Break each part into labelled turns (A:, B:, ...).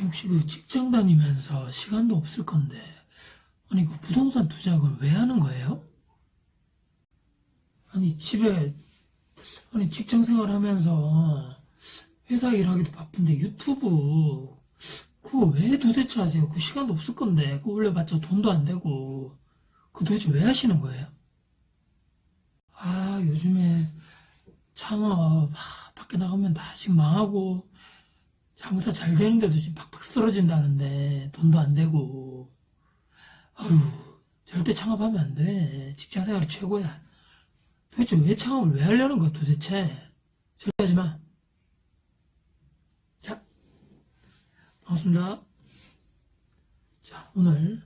A: 혹시 그 직장 다니면서 시간도 없을 건데, 아니, 그 부동산 투자를 왜 하는 거예요? 아니, 아니, 직장 생활하면서 회사 일하기도 바쁜데 유튜브, 그거 왜 도대체 하세요? 그 시간도 없을 건데, 그거 올려봤자 돈도 안 되고, 그거 도대체 왜 하시는 거예요? 아, 요즘에 창업, 밖에 나가면 다씩 망하고, 장사 잘 되는데도 지금 팍팍 쓰러진다는데, 돈도 안 되고, 아유, 절대 창업하면 안 돼. 직장 생활이 최고야. 도대체 왜 창업을 왜 하려는 거야, 도대체? 절대 하지 마. 자, 반갑습니다. 자, 오늘,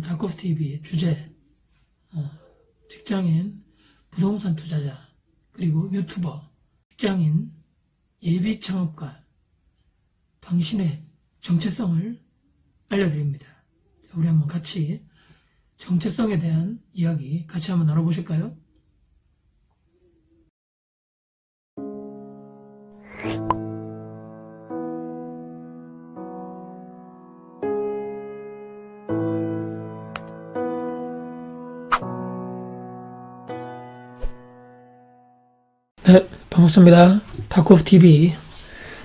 A: 달코스 TV 주제, 어, 직장인, 부동산 투자자, 그리고 유튜버, 직장인, 예비 창업가, 당신의 정체성을 알려드립니다. 자, 우리 한번 같이 정체성에 대한 이야기 같이 한번 나눠보실까요? 네, 반갑습니다. 다코스 TV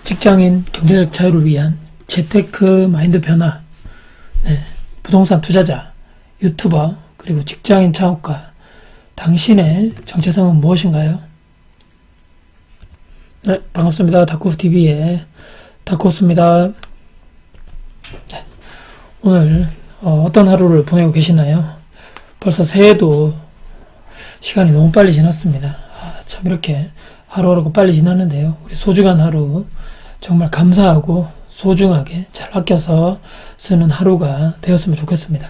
A: 직장인 경제적 자유를 위한 재테크 마인드 변화, 네, 부동산 투자자, 유튜버, 그리고 직장인 창업가, 당신의 정체성은 무엇인가요? 네, 반갑습니다. 다코스 TV의 다코스입니다. 자, 오늘 어떤 하루를 보내고 계시나요? 벌써 새해도 시간이 너무 빨리 지났습니다. 참 이렇게 하루하루가 빨리 지났는데요. 우리 소중한 하루 정말 감사하고 소중하게 잘 아껴서 쓰는 하루가 되었으면 좋겠습니다.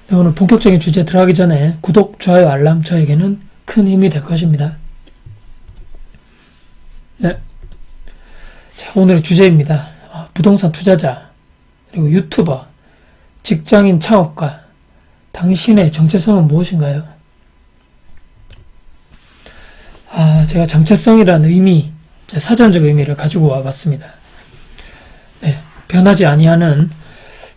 A: 네, 오늘 본격적인 주제 들어가기 전에 구독, 좋아요, 알람 저에게는 큰 힘이 될 것입니다. 네, 자, 오늘의 주제입니다. 부동산 투자자, 그리고 유튜버, 직장인 창업가, 당신의 정체성은 무엇인가요? 제가 정체성이라는 의미, 사전적 의미를 가지고 와봤습니다. 네, 변하지 아니하는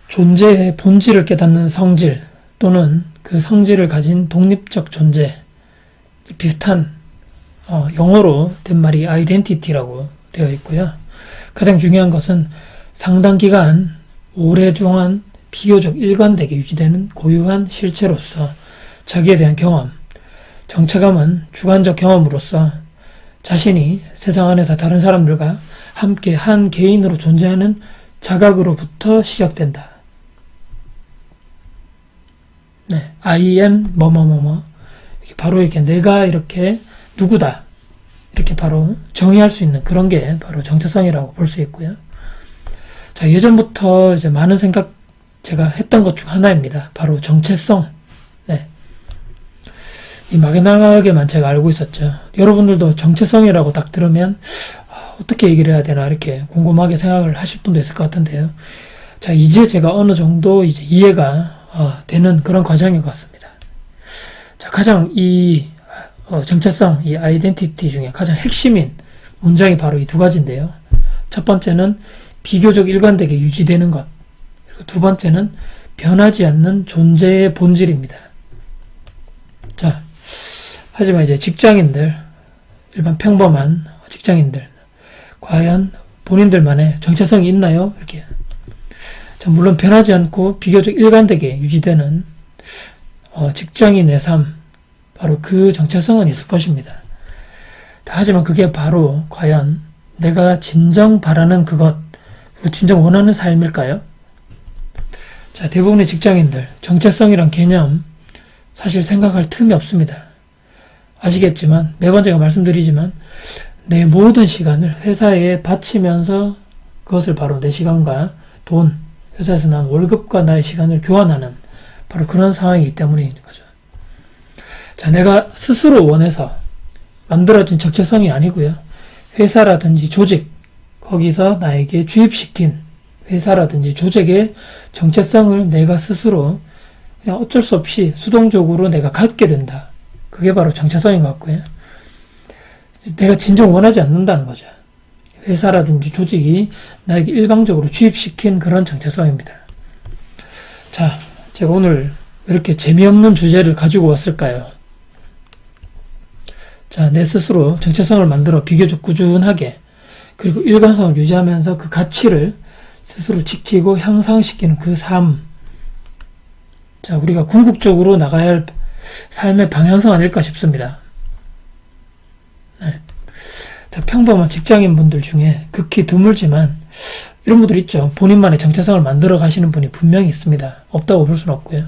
A: 존재의 본질을 깨닫는 성질 또는 그 성질을 가진 독립적 존재, 비슷한 영어로 된 말이 아이덴티티라고 되어 있고요. 가장 중요한 것은 상당 기간 오랫동안 비교적 일관되게 유지되는 고유한 실체로서 자기에 대한 경험, 정체감은 주관적 경험으로서 자신이 세상 안에서 다른 사람들과 함께 한 개인으로 존재하는 자각으로부터 시작된다. 네, I am 뭐뭐뭐뭐, 바로 이렇게 내가 이렇게 누구다 이렇게 바로 정의할 수 있는 그런 게 바로 정체성이라고 볼 수 있고요. 자, 예전부터 이제 많은 생각 제가 했던 것 중 하나입니다. 바로 정체성. 네. 이 막연하게만 제가 알고 있었죠. 여러분들도 정체성이라고 딱 들으면 어떻게 얘기를 해야 되나 이렇게 궁금하게 생각을 하실 분도 있을 것 같은데요. 자, 이제 제가 어느 정도 이제 이해가 되는 그런 과정인 것 같습니다. 자, 가장 이 정체성, 이 아이덴티티 중에 가장 핵심인 문장이 바로 이 두 가지인데요. 첫 번째는 비교적 일관되게 유지되는 것, 그리고 두 번째는 변하지 않는 존재의 본질입니다. 자, 하지만 이제 직장인들, 일반 평범한 직장인들, 과연 본인들만의 정체성이 있나요? 이렇게. 자, 물론 변하지 않고 비교적 일관되게 유지되는 직장인의 삶, 바로 그 정체성은 있을 것입니다. 하지만 그게 바로 과연 내가 진정 바라는 그것, 그리고 진정 원하는 삶일까요? 자, 대부분의 직장인들, 정체성이란 개념 사실 생각할 틈이 없습니다. 아시겠지만, 매번 제가 말씀드리지만, 내 모든 시간을 회사에 바치면서 그것을 바로 내 시간과 돈, 회사에서 난 월급과 나의 시간을 교환하는 바로 그런 상황이기 때문인 거죠. 자, 내가 스스로 원해서 만들어진 정체성이 아니고요. 회사라든지 조직, 거기서 나에게 주입시킨 회사라든지 조직의 정체성을 내가 스스로 그냥 어쩔 수 없이 수동적으로 내가 갖게 된다. 그게 바로 정체성인 것 같고요. 내가 진정 원하지 않는다는 거죠. 회사라든지 조직이 나에게 일방적으로 주입시킨 그런 정체성입니다. 자, 제가 오늘 왜 이렇게 재미없는 주제를 가지고 왔을까요? 자, 내 스스로 정체성을 만들어 비교적 꾸준하게 그리고 일관성을 유지하면서 그 가치를 스스로 지키고 향상시키는 그 삶. 자, 우리가 궁극적으로 나가야 할 삶의 방향성 아닐까 싶습니다. 네. 자, 평범한 직장인 분들 중에 극히 드물지만 이런 분들 있죠. 본인만의 정체성을 만들어 가시는 분이 분명히 있습니다. 없다고 볼 수는 없고요.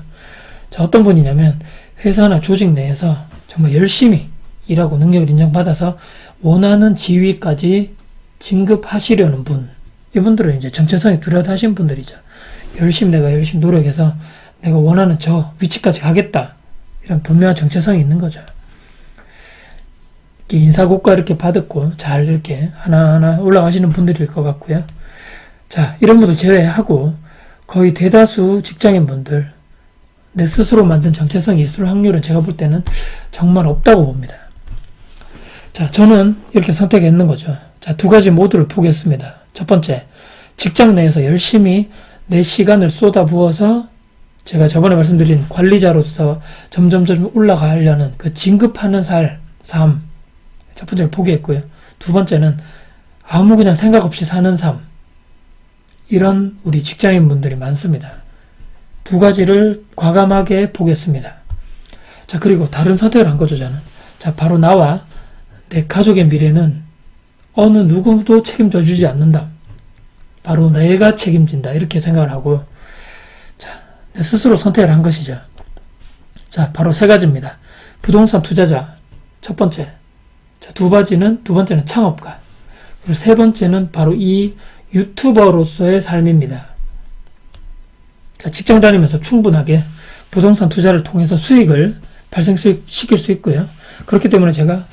A: 자, 어떤 분이냐면 회사나 조직 내에서 정말 열심히 일하고 능력을 인정받아서 원하는 지위까지 진급하시려는 분. 이분들은 이제 정체성이 뚜렷하신 분들이죠. 내가 열심히 노력해서 내가 원하는 저 위치까지 가겠다. 이런 분명한 정체성이 있는 거죠. 이렇게 인사고과 이렇게 받았고 잘 이렇게 하나하나 올라가시는 분들일 것 같고요. 자, 이런 분들 제외하고 거의 대다수 직장인분들 내 스스로 만든 정체성이 있을 확률은 제가 볼 때는 정말 없다고 봅니다. 자, 저는 이렇게 선택했는 거죠. 자, 두 가지 모두를 포기했습니다. 첫 번째, 직장 내에서 열심히 내 시간을 쏟아부어서 제가 저번에 말씀드린 관리자로서 점점점 올라가려는 그 진급하는 삶. 첫 번째를 포기했고요. 두 번째는 아무 그냥 생각 없이 사는 삶. 이런 우리 직장인분들이 많습니다. 두 가지를 과감하게 포기했습니다. 자, 그리고 다른 선택을 한 거죠, 저는. 자, 바로 나와 내 가족의 미래는 어느 누구도 책임져 주지 않는다. 바로 내가 책임진다. 이렇게 생각을 하고, 자, 내 스스로 선택을 한 것이죠. 자, 바로 세 가지입니다. 부동산 투자자, 첫 번째. 자, 두 번째는 창업가. 그리고 세 번째는 바로 이 유튜버로서의 삶입니다. 자, 직장 다니면서 충분하게 부동산 투자를 통해서 수익을 발생시킬 수 있고요. 그렇기 때문에 제가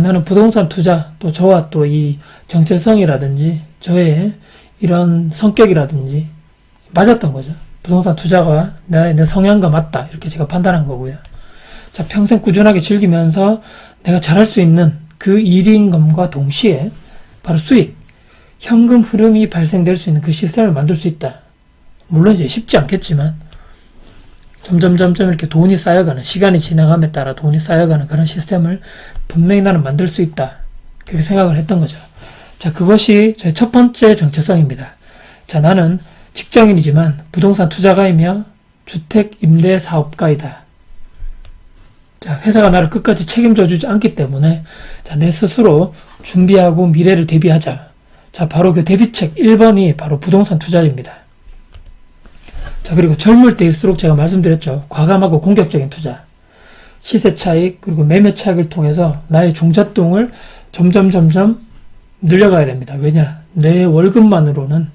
A: 나는 부동산 투자 또 저와 또 이 정체성이라든지 저의 이런 성격이라든지 맞았던 거죠. 부동산 투자가 내 성향과 맞다 이렇게 제가 판단한 거고요. 자, 평생 꾸준하게 즐기면서 내가 잘할 수 있는 그 일인 것과 동시에 바로 수익, 현금 흐름이 발생될 수 있는 그 시스템을 만들 수 있다. 물론 이제 쉽지 않겠지만 점점 이렇게 돈이 쌓여가는, 시간이 지나감에 따라 돈이 쌓여가는 그런 시스템을 분명히 나는 만들 수 있다. 그렇게 생각을 했던 거죠. 자, 그것이 저의 첫 번째 정체성입니다. 자, 나는 직장인이지만 부동산 투자가이며 주택 임대 사업가이다. 자, 회사가 나를 끝까지 책임져 주지 않기 때문에 자, 내 스스로 준비하고 미래를 대비하자. 자, 바로 그 대비책 1번이 바로 부동산 투자입니다. 자, 그리고 젊을 때일수록 제가 말씀드렸죠. 과감하고 공격적인 투자. 시세 차익, 그리고 매매 차익을 통해서 나의 종잣돈을 점점 늘려가야 됩니다. 왜냐? 내 월급만으로는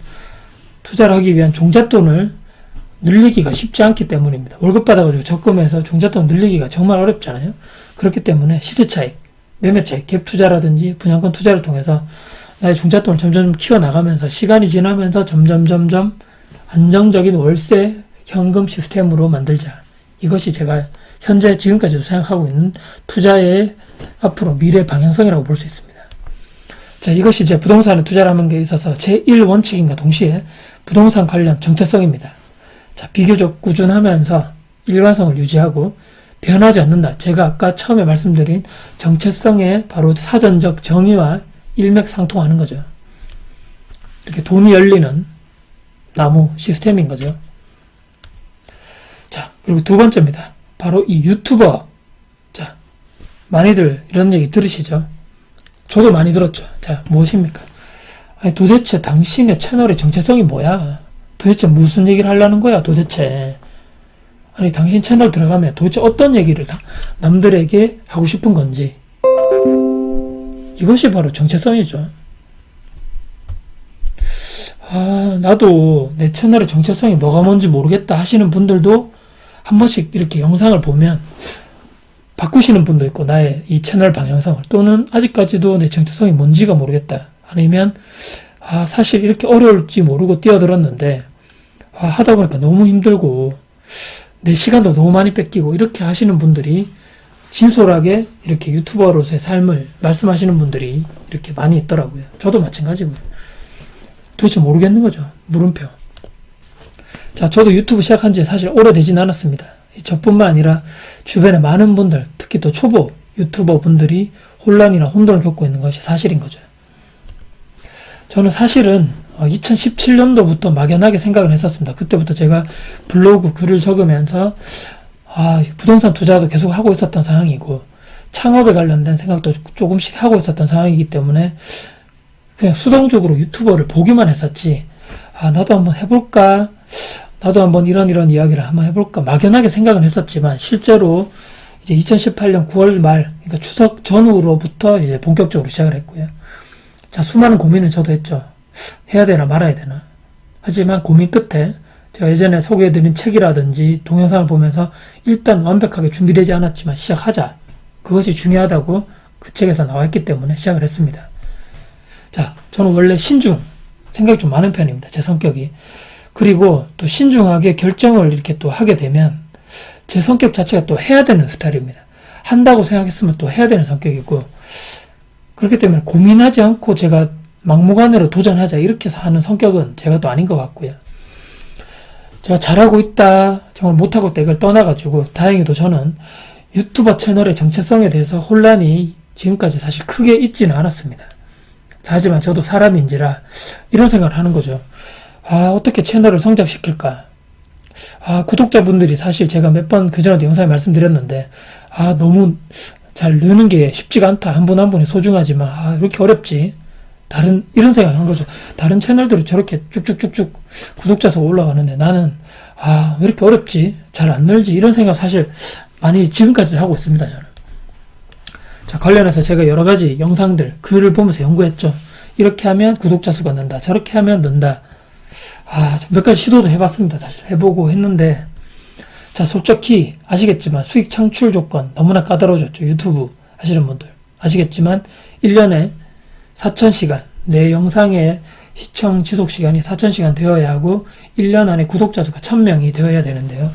A: 투자를 하기 위한 종잣돈을 늘리기가 쉽지 않기 때문입니다. 월급 받아가지고 적금해서 종잣돈 늘리기가 정말 어렵잖아요. 그렇기 때문에 시세 차익, 매매 차익, 갭 투자라든지 분양권 투자를 통해서 나의 종잣돈을 점점 키워나가면서 시간이 지나면서 점점 안정적인 월세 현금 시스템으로 만들자. 이것이 제가 현재 지금까지도 생각하고 있는 투자의 앞으로 미래 방향성이라고 볼 수 있습니다. 자, 이것이 이제 부동산에 투자를 하는 게 있어서 제1원칙인가 동시에 부동산 관련 정체성입니다. 자, 비교적 꾸준하면서 일관성을 유지하고 변하지 않는다. 제가 아까 처음에 말씀드린 정체성의 바로 사전적 정의와 일맥상통하는 거죠. 이렇게 돈이 열리는 나무 시스템인 거죠. 자, 그리고 두 번째입니다. 바로 이 유튜버. 자, 많이들 이런 얘기 들으시죠? 저도 많이 들었죠. 자, 무엇입니까? 아니, 도대체 당신의 채널의 정체성이 뭐야? 도대체 무슨 얘기를 하려는 거야, 도대체? 아니, 당신 채널 들어가면 도대체 어떤 얘기를 남들에게 하고 싶은 건지. 이것이 바로 정체성이죠. 나도 내 채널의 정체성이 뭐가 뭔지 모르겠다 하시는 분들도 한 번씩 이렇게 영상을 보면 바꾸시는 분도 있고, 나의 이 채널 방향성을, 또는 아직까지도 내 정체성이 뭔지가 모르겠다. 아니면 사실 이렇게 어려울지 모르고 뛰어들었는데 하다 보니까 너무 힘들고 내 시간도 너무 많이 뺏기고 이렇게 하시는 분들이 진솔하게 이렇게 유튜버로서의 삶을 말씀하시는 분들이 이렇게 많이 있더라고요. 저도 마찬가지고요. 도대체 모르겠는 거죠. 물음표. 자, 저도 유튜브 시작한 지 사실 오래되진 않았습니다. 저뿐만 아니라 주변에 많은 분들, 특히 또 초보 유튜버 분들이 혼란이나 혼돈을 겪고 있는 것이 사실인 거죠. 저는 사실은 2017년도부터 막연하게 생각을 했었습니다. 그때부터 제가 블로그 글을 적으면서 부동산 투자도 계속 하고 있었던 상황이고 창업에 관련된 생각도 조금씩 하고 있었던 상황이기 때문에 그냥 수동적으로 유튜버를 보기만 했었지, 나도 한번 해볼까, 나도 한번 이런 이야기를 한번 해볼까 막연하게 생각은 했었지만, 실제로 이제 2018년 9월 말, 그러니까 추석 전후로부터 이제 본격적으로 시작을 했고요. 자, 수많은 고민을 저도 했죠. 해야 되나 말아야 되나. 하지만 고민 끝에 제가 예전에 소개해드린 책이라든지 동영상을 보면서 일단 완벽하게 준비되지 않았지만 시작하자. 그것이 중요하다고 그 책에서 나와있기 때문에 시작을 했습니다. 자, 저는 원래 생각이 좀 많은 편입니다. 제 성격이. 그리고 또 신중하게 결정을 이렇게 또 하게 되면 제 성격 자체가 또 해야 되는 스타일입니다. 한다고 생각했으면 또 해야 되는 성격이고, 그렇기 때문에 고민하지 않고 제가 막무가내로 도전하자 이렇게 하는 성격은 제가 또 아닌 것 같고요. 제가 잘하고 있다, 정말 못하고 있다 이걸 떠나가지고 다행히도 저는 유튜버 채널의 정체성에 대해서 혼란이 지금까지 사실 크게 있지는 않았습니다. 하지만 저도 사람인지라 이런 생각을 하는 거죠. 어떻게 채널을 성장시킬까? 구독자분들이 사실 제가 몇 번 그전에도 영상에 말씀드렸는데, 너무 잘 느는 게 쉽지가 않다. 한 분 한 분이 소중하지만, 왜 이렇게 어렵지? 이런 생각을 한 거죠. 다른 채널들이 저렇게 쭉쭉쭉쭉 구독자 수가 올라가는데 나는, 왜 이렇게 어렵지? 잘 안 늘지? 이런 생각 사실 많이 지금까지도 하고 있습니다, 저는. 자, 관련해서 제가 여러 가지 영상들, 글을 보면서 연구했죠. 이렇게 하면 구독자 수가 는다. 저렇게 하면 는다. 몇 가지 시도도 해봤습니다. 사실 해보고 했는데, 자, 솔직히 아시겠지만 수익 창출 조건 너무나 까다로워졌죠. 유튜브 하시는 분들 아시겠지만 1년에 4,000시간, 내 영상의 시청 지속 시간이 4,000시간 되어야 하고 1년 안에 구독자 수가 1,000명이 되어야 되는데요.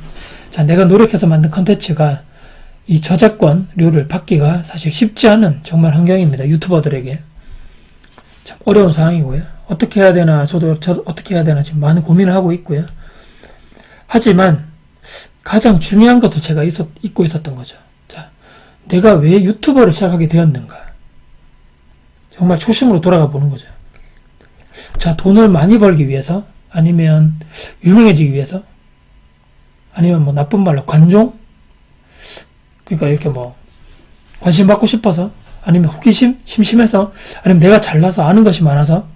A: 자, 내가 노력해서 만든 컨텐츠가 이 저작권료를 받기가 사실 쉽지 않은 정말 환경입니다. 유튜버들에게 참 어려운 상황이고요. 어떻게 해야 되나, 저도 어떻게 해야 되나 지금 많은 고민을 하고 있고요. 하지만 가장 중요한 것을 제가 잊고 있었던 거죠. 자, 내가 왜 유튜버를 시작하게 되었는가? 정말 초심으로 돌아가 보는 거죠. 자, 돈을 많이 벌기 위해서, 아니면 유명해지기 위해서, 아니면 뭐 나쁜 말로 관종? 그러니까 이렇게 관심 받고 싶어서, 아니면 호기심? 심심해서, 아니면 내가 잘나서 아는 것이 많아서.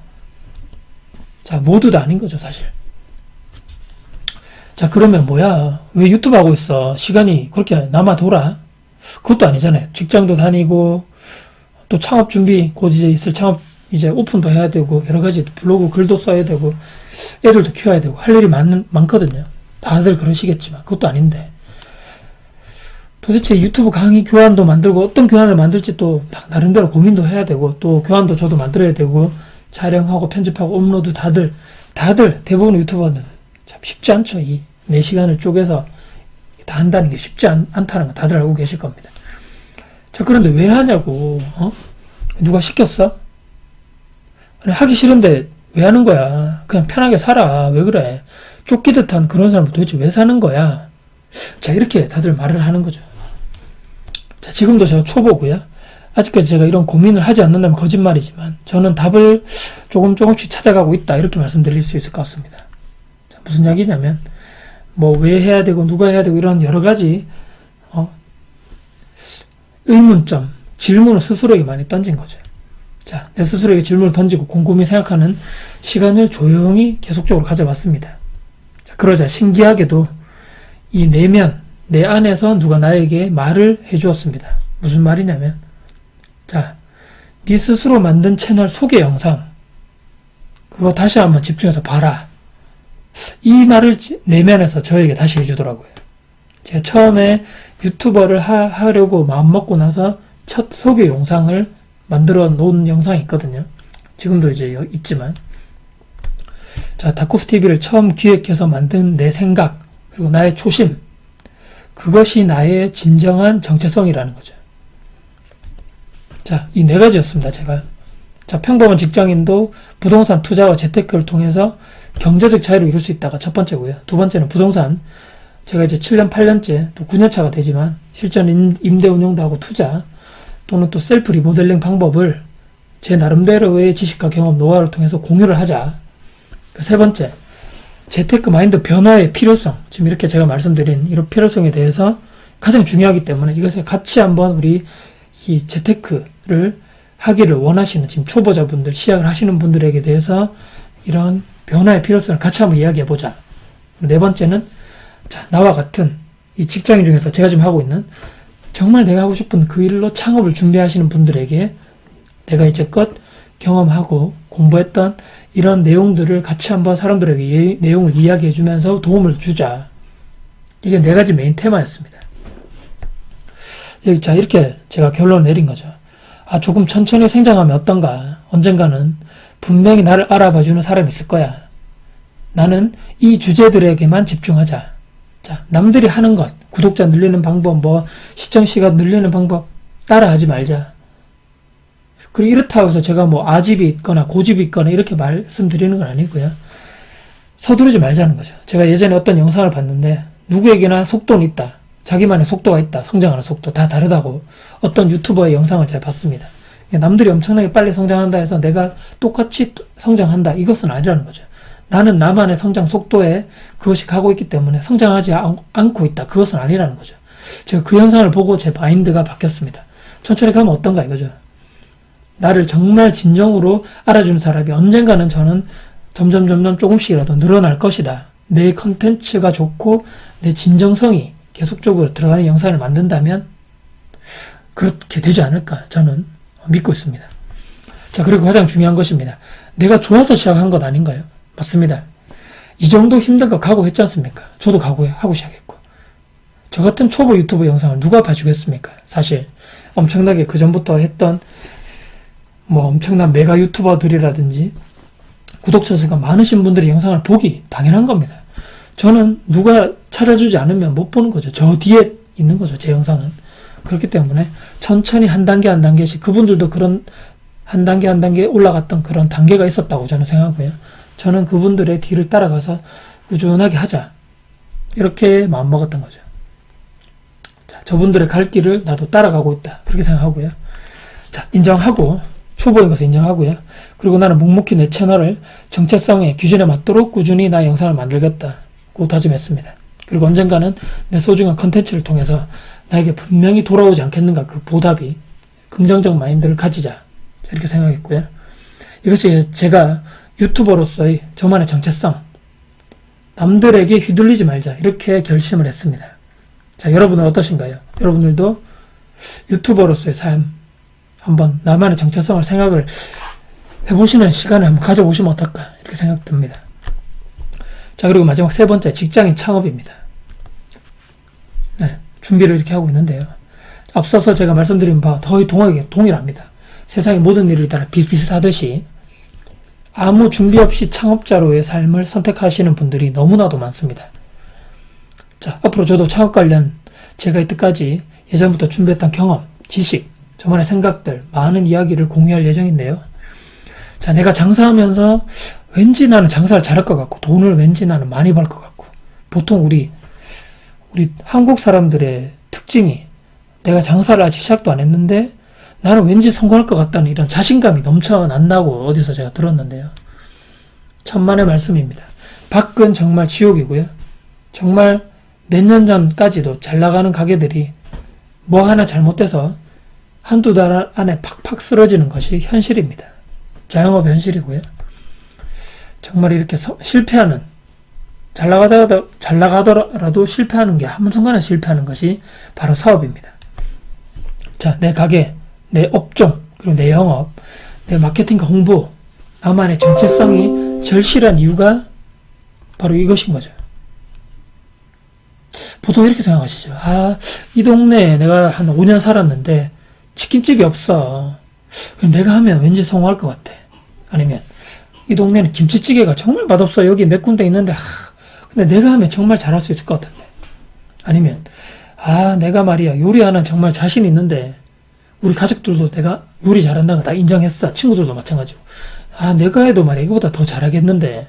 A: 자, 모두 다 아닌 거죠, 사실. 자, 그러면 뭐야? 왜 유튜브 하고 있어? 시간이 그렇게 남아 돌아? 그것도 아니잖아요. 직장도 다니고, 또 창업 준비, 곧 이제 있을 창업, 이제 오픈도 해야 되고, 여러 가지 블로그 글도 써야 되고, 애들도 키워야 되고, 할 일이 많거든요. 다들 그러시겠지만, 그것도 아닌데. 도대체 유튜브 강의 교환도 만들고, 어떤 교환을 만들지 또 나름대로 고민도 해야 되고, 또 교환도 저도 만들어야 되고, 촬영하고 편집하고 업로드 다들 대부분의 유튜버는 참 쉽지 않죠. 이 4시간을 쪼개서 다 한다는 게 쉽지 않다는 거 다들 알고 계실 겁니다. 자, 그런데 왜 하냐고, 누가 시켰어? 아니, 하기 싫은데 왜 하는 거야? 그냥 편하게 살아. 왜 그래? 쫓기듯 한 그런 사람을 도대체 왜 사는 거야? 자, 이렇게 다들 말을 하는 거죠. 자, 지금도 제가 초보고요. 아직까지 제가 이런 고민을 하지 않는다면 거짓말이지만 저는 답을 조금씩 찾아가고 있다, 이렇게 말씀드릴 수 있을 것 같습니다. 자, 무슨 이야기냐면 왜 해야 되고 누가 해야 되고 이런 여러 가지 의문점, 질문을 스스로에게 많이 던진 거죠. 자, 내 스스로에게 질문을 던지고 곰곰이 생각하는 시간을 조용히 계속적으로 가져왔습니다. 자, 그러자 신기하게도 이 내면, 내 안에서 누가 나에게 말을 해주었습니다. 무슨 말이냐면, 자, 네 스스로 만든 채널 소개 영상, 그거 다시 한번 집중해서 봐라. 이 말을 내면에서 저에게 다시 해주더라고요. 제가 처음에 유튜버를 하려고 마음먹고 나서 첫 소개 영상을 만들어 놓은 영상이 있거든요. 지금도 이제 있지만. 자, 다쿠스TV를 처음 기획해서 만든 내 생각, 그리고 나의 초심, 그것이 나의 진정한 정체성이라는 거죠. 자, 이 네 가지였습니다, 제가. 자, 평범한 직장인도 부동산 투자와 재테크를 통해서 경제적 자유를 이룰 수 있다가 첫 번째고요. 두 번째는 부동산. 제가 이제 7년, 8년째, 또 9년차가 되지만, 실전 임대 운용도 하고 투자, 또는 또 셀프 리모델링 방법을 제 나름대로의 지식과 경험, 노하우를 통해서 공유를 하자. 세 번째, 재테크 마인드 변화의 필요성. 지금 이렇게 제가 말씀드린 이런 필요성에 대해서 가장 중요하기 때문에 이것을 같이 한번 우리 이 재테크를 하기를 원하시는 지금 초보자분들, 시작을 하시는 분들에게 대해서 이런 변화의 필요성을 같이 한번 이야기해보자. 네 번째는, 자, 나와 같은 이 직장인 중에서 제가 지금 하고 있는 정말 내가 하고 싶은 그 일로 창업을 준비하시는 분들에게 내가 이제껏 경험하고 공부했던 이런 내용들을 같이 한번 사람들에게 내용을 이야기해주면서 도움을 주자. 이게 네 가지 메인 테마였습니다. 자, 이렇게 제가 결론을 내린 거죠. 아, 조금 천천히 성장하면 어떤가? 언젠가는 분명히 나를 알아봐주는 사람이 있을 거야. 나는 이 주제들에게만 집중하자. 자, 남들이 하는 것, 구독자 늘리는 방법, 시청시간 늘리는 방법 따라하지 말자. 그리고 이렇다고 해서 제가 아집이 있거나 고집이 있거나 이렇게 말씀드리는 건 아니고요. 서두르지 말자는 거죠. 제가 예전에 어떤 영상을 봤는데 누구에게나 속도는 있다. 자기만의 속도가 있다. 성장하는 속도 다 다르다고 어떤 유튜버의 영상을 제가 봤습니다. 남들이 엄청나게 빨리 성장한다 해서 내가 똑같이 성장한다. 이것은 아니라는 거죠. 나는 나만의 성장 속도에 그것이 가고 있기 때문에 성장하지 않고 있다. 그것은 아니라는 거죠. 제가 그 영상을 보고 제 마인드가 바뀌었습니다. 천천히 가면 어떤가 이거죠. 나를 정말 진정으로 알아주는 사람이 언젠가는 저는 점점 조금씩이라도 늘어날 것이다. 내 컨텐츠가 좋고 내 진정성이 계속적으로 들어가는 영상을 만든다면 그렇게 되지 않을까 저는 믿고 있습니다. 자, 그리고 가장 중요한 것입니다. 내가 좋아서 시작한 것 아닌가요? 맞습니다. 이 정도 힘든 거 각오했지 않습니까? 저도 각오하고 시작했고. 저 같은 초보 유튜브 영상을 누가 봐주겠습니까? 사실 엄청나게 그 전부터 했던 엄청난 메가 유튜버들이라든지 구독자 수가 많으신 분들의 영상을 보기 당연한 겁니다. 저는 누가 찾아주지 않으면 못 보는 거죠. 저 뒤에 있는 거죠, 제 영상은. 그렇기 때문에 천천히 한 단계 한 단계씩 그분들도 그런 한 단계 한 단계 올라갔던 그런 단계가 있었다고 저는 생각하고요. 저는 그분들의 뒤를 따라가서 꾸준하게 하자. 이렇게 마음먹었던 거죠. 자, 저분들의 갈 길을 나도 따라가고 있다. 그렇게 생각하고요. 자, 인정하고 초보인 것을 인정하고요. 그리고 나는 묵묵히 내 채널을 정체성의 기준에 맞도록 꾸준히 나의 영상을 만들겠다고 다짐했습니다. 그리고 언젠가는 내 소중한 컨텐츠를 통해서 나에게 분명히 돌아오지 않겠는가 그 보답이 긍정적 마인드를 가지자 이렇게 생각했고요. 이것이 제가 유튜버로서의 저만의 정체성 남들에게 휘둘리지 말자 이렇게 결심을 했습니다. 자, 여러분은 어떠신가요? 여러분들도 유튜버로서의 삶 한번 나만의 정체성을 생각을 해보시는 시간을 한번 가져보시면 어떨까 이렇게 생각됩니다. 자, 그리고 마지막 세 번째 직장인 창업입니다. 네, 준비를 이렇게 하고 있는데요. 앞서서 제가 말씀드린 바와 거의 동일합니다. 세상의 모든 일을 따라 비슷비슷하듯이 아무 준비 없이 창업자로의 삶을 선택하시는 분들이 너무나도 많습니다. 자, 앞으로 저도 창업 관련 제가 이때까지 예전부터 준비했던 경험, 지식, 저만의 생각들, 많은 이야기를 공유할 예정인데요. 자, 내가 장사하면서 왠지 나는 장사를 잘할 것 같고 돈을 왠지 나는 많이 벌 것 같고 보통 우리 한국 사람들의 특징이 내가 장사를 아직 시작도 안 했는데 나는 왠지 성공할 것 같다는 이런 자신감이 넘쳐난다고 어디서 제가 들었는데요. 천만의 말씀입니다. 밖은 정말 지옥이고요. 정말 몇 년 전까지도 잘 나가는 가게들이 뭐 하나 잘못돼서 한두 달 안에 팍팍 쓰러지는 것이 현실입니다. 자영업 현실이고요. 정말 이렇게 실패하는 잘 나가더라도 실패하는 게 한순간에 실패하는 것이 바로 사업입니다. 자, 내 가게, 내 업종, 그리고 내 영업, 내 마케팅과 홍보, 나만의 정체성이 절실한 이유가 바로 이것인 거죠. 보통 이렇게 생각하시죠. 아, 이 동네에 내가 한 5년 살았는데 치킨집이 없어. 그럼 내가 하면 왠지 성공할 것 같아. 아니면 이 동네는 김치찌개가 정말 맛없어. 여기 몇 군데 있는데 근데 내가 하면 정말 잘할 수 있을 것 같은데. 아니면 내가 말이야 요리하는 정말 자신 있는데 우리 가족들도 내가 요리 잘한다는 거 다 인정했어. 친구들도 마찬가지고. 내가 해도 말이야 이거보다 더 잘하겠는데.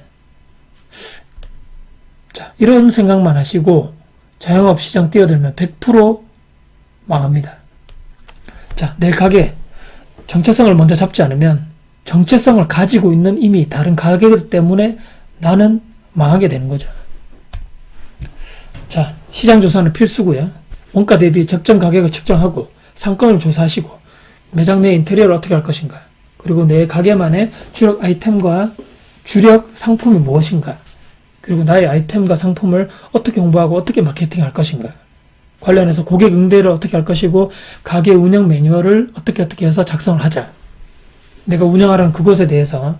A: 자, 이런 생각만 하시고 자영업 시장 뛰어들면 100% 망합니다. 자, 내 가게 정체성을 먼저 잡지 않으면 정체성을 가지고 있는 이미 다른 가게들 때문에 나는 망하게 되는 거죠. 자, 시장 조사는 필수고요. 원가 대비 적정 가격을 측정하고 상권을 조사하시고 매장 내 인테리어를 어떻게 할 것인가, 그리고 내 가게만의 주력 아이템과 주력 상품이 무엇인가, 그리고 나의 아이템과 상품을 어떻게 홍보하고 어떻게 마케팅할 것인가, 관련해서 고객 응대를 어떻게 할 것이고 가게 운영 매뉴얼을 어떻게 해서 작성을 하자. 내가 운영하는 그곳에 대해서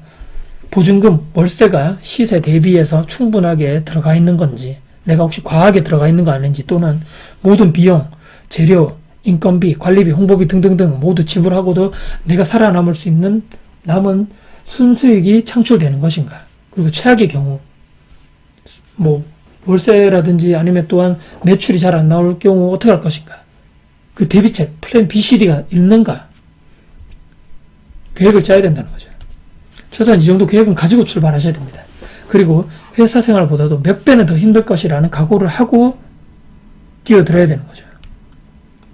A: 보증금, 월세가 시세 대비해서 충분하게 들어가 있는 건지, 내가 혹시 과하게 들어가 있는 거 아닌지, 또는 모든 비용, 재료, 인건비, 관리비, 홍보비 등등등 모두 지불하고도 내가 살아남을 수 있는 남은 순수익이 창출되는 것인가. 그리고 최악의 경우 월세라든지 아니면 또한 매출이 잘 안 나올 경우 어떻게 할 것인가. 그 대비책, 플랜 B, C, D가 있는가. 계획을 짜야 된다는 거죠. 최소한 이 정도 계획은 가지고 출발하셔야 됩니다. 그리고 회사 생활보다도 몇 배는 더 힘들 것이라는 각오를 하고 뛰어들어야 되는 거죠.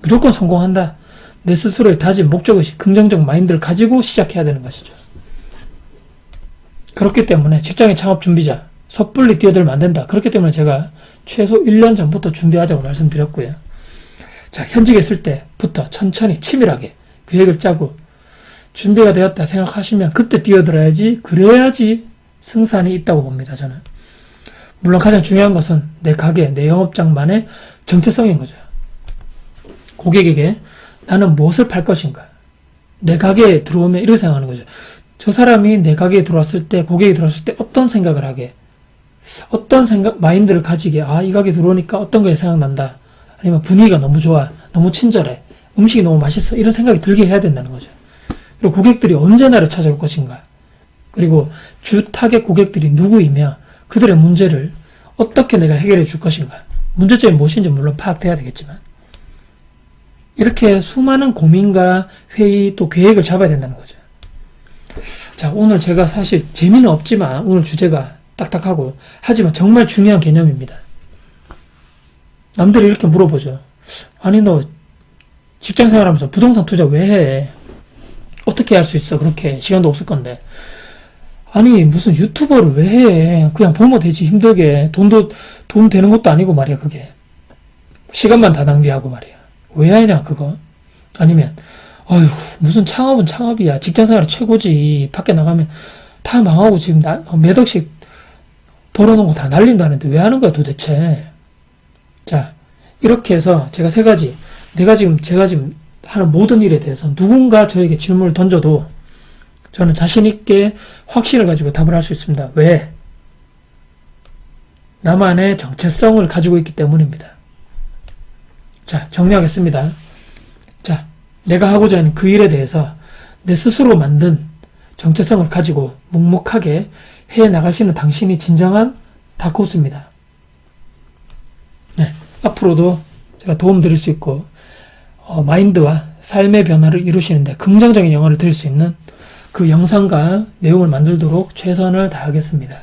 A: 무조건 성공한다. 내 스스로의 다짐, 목적의식, 긍정적 마인드를 가지고 시작해야 되는 것이죠. 그렇기 때문에 직장인 창업 준비자, 섣불리 뛰어들면 안 된다. 그렇기 때문에 제가 최소 1년 전부터 준비하자고 말씀드렸고요. 자, 현직에 있을 때부터 천천히 치밀하게 계획을 짜고 준비가 되었다 생각하시면 그때 뛰어들어야지, 그래야지 승산이 있다고 봅니다, 저는. 물론 가장 중요한 것은 내 가게, 내 영업장만의 정체성인 거죠. 고객에게 나는 무엇을 팔 것인가. 내 가게에 들어오면 이렇게 생각하는 거죠. 저 사람이 내 가게에 들어왔을 때, 고객이 들어왔을 때 어떤 생각을 하게, 어떤 생각, 마인드를 가지게, 이 가게 들어오니까 어떤 거에 생각난다. 아니면 분위기가 너무 좋아, 너무 친절해, 음식이 너무 맛있어, 이런 생각이 들게 해야 된다는 거죠. 그리고 고객들이 언제 나를 찾아올 것인가. 그리고 주 타겟 고객들이 누구이며 그들의 문제를 어떻게 내가 해결해 줄 것인가. 문제점이 무엇인지 물론 파악돼야 되겠지만, 이렇게 수많은 고민과 회의 또 계획을 잡아야 된다는 거죠. 자, 오늘 제가 사실 재미는 없지만 오늘 주제가 딱딱하고, 하지만 정말 중요한 개념입니다. 남들이 이렇게 물어보죠. 아니 너 직장 생활하면서 부동산 투자 왜 해? 어떻게 할 수 있어? 그렇게 시간도 없을 건데. 아니 무슨 유튜버를 왜 해? 그냥 보면 되지. 힘들게 돈 되는 것도 아니고 말이야. 그게 시간만 다 낭비하고 말이야. 왜 하냐 그거? 아니면 무슨 창업은 창업이야. 직장생활이 최고지. 밖에 나가면 다 망하고 지금 몇 억씩 벌어놓은 거 다 날린다는데 왜 하는 거야 도대체? 자, 이렇게 해서 제가 세 가지, 제가 지금 하는 모든 일에 대해서 누군가 저에게 질문을 던져도 저는 자신있게 확신을 가지고 답을 할 수 있습니다. 왜? 나만의 정체성을 가지고 있기 때문입니다. 자, 정리하겠습니다. 자, 내가 하고자 하는 그 일에 대해서 내 스스로 만든 정체성을 가지고 묵묵하게 해 나가시는 당신이 진정한 다크호스입니다. 네, 앞으로도 제가 도움 드릴 수 있고 마인드와 삶의 변화를 이루시는데 긍정적인 영향을 드릴 수 있는 그 영상과 내용을 만들도록 최선을 다하겠습니다.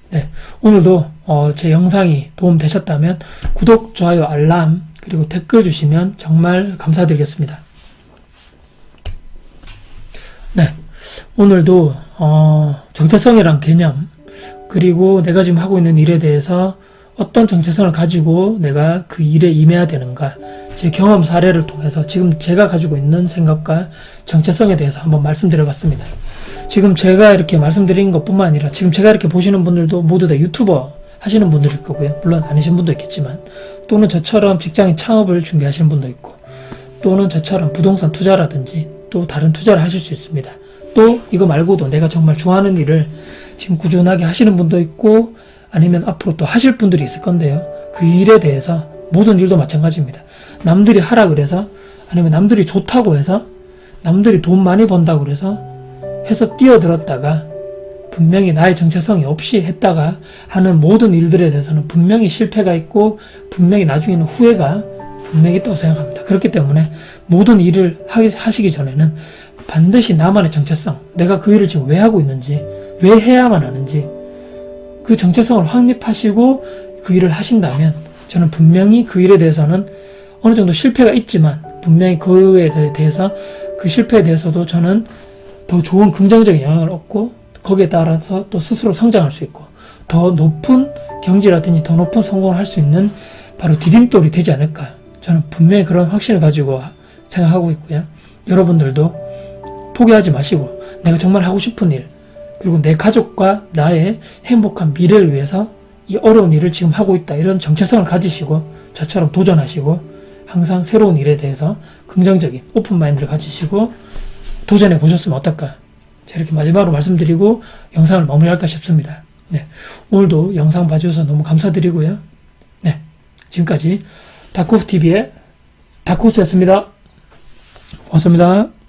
A: 네, 오늘도 제 영상이 도움 되셨다면 구독, 좋아요, 알람 그리고 댓글 주시면 정말 감사드리겠습니다. 네, 오늘도 정체성이란 개념, 그리고 내가 지금 하고 있는 일에 대해서 어떤 정체성을 가지고 내가 그 일에 임해야 되는가, 제 경험 사례를 통해서 지금 제가 가지고 있는 생각과 정체성에 대해서 한번 말씀드려봤습니다. 지금 제가 이렇게 말씀드린 것뿐만 아니라 지금 제가 이렇게 보시는 분들도 모두 다 유튜버 하시는 분들일 거고요. 물론 아니신 분도 있겠지만, 또는 저처럼 직장인 창업을 준비하시는 분도 있고, 또는 저처럼 부동산 투자라든지 또 다른 투자를 하실 수 있습니다. 또 이거 말고도 내가 정말 좋아하는 일을 지금 꾸준하게 하시는 분도 있고, 아니면 앞으로 또 하실 분들이 있을 건데요. 그 일에 대해서 모든 일도 마찬가지입니다. 남들이 하라 그래서, 아니면 남들이 좋다고 해서, 남들이 돈 많이 번다고 해서 뛰어들었다가 분명히 나의 정체성이 없이 했다가 하는 모든 일들에 대해서는 분명히 실패가 있고 분명히 나중에는 후회가 분명히 있다고 생각합니다. 그렇기 때문에 모든 일을 하시기 전에는 반드시 나만의 정체성, 내가 그 일을 지금 왜 하고 있는지, 왜 해야만 하는지 그 정체성을 확립하시고 그 일을 하신다면 저는 분명히 그 일에 대해서는 어느 정도 실패가 있지만 분명히 그에 대해서 그 실패에 대해서도 저는 더 좋은 긍정적인 영향을 얻고 거기에 따라서 또 스스로 성장할 수 있고 더 높은 경지라든지 더 높은 성공을 할 수 있는 바로 디딤돌이 되지 않을까. 저는 분명히 그런 확신을 가지고 생각하고 있고요. 여러분들도 포기하지 마시고 내가 정말 하고 싶은 일 그리고 내 가족과 나의 행복한 미래를 위해서 이 어려운 일을 지금 하고 있다. 이런 정체성을 가지시고 저처럼 도전하시고 항상 새로운 일에 대해서 긍정적인 오픈마인드를 가지시고 도전해 보셨으면 어떨까. 제가 이렇게 마지막으로 말씀드리고 영상을 마무리할까 싶습니다. 네, 오늘도 영상 봐주셔서 너무 감사드리고요. 네, 지금까지 다코스TV의 다코스였습니다. 고맙습니다.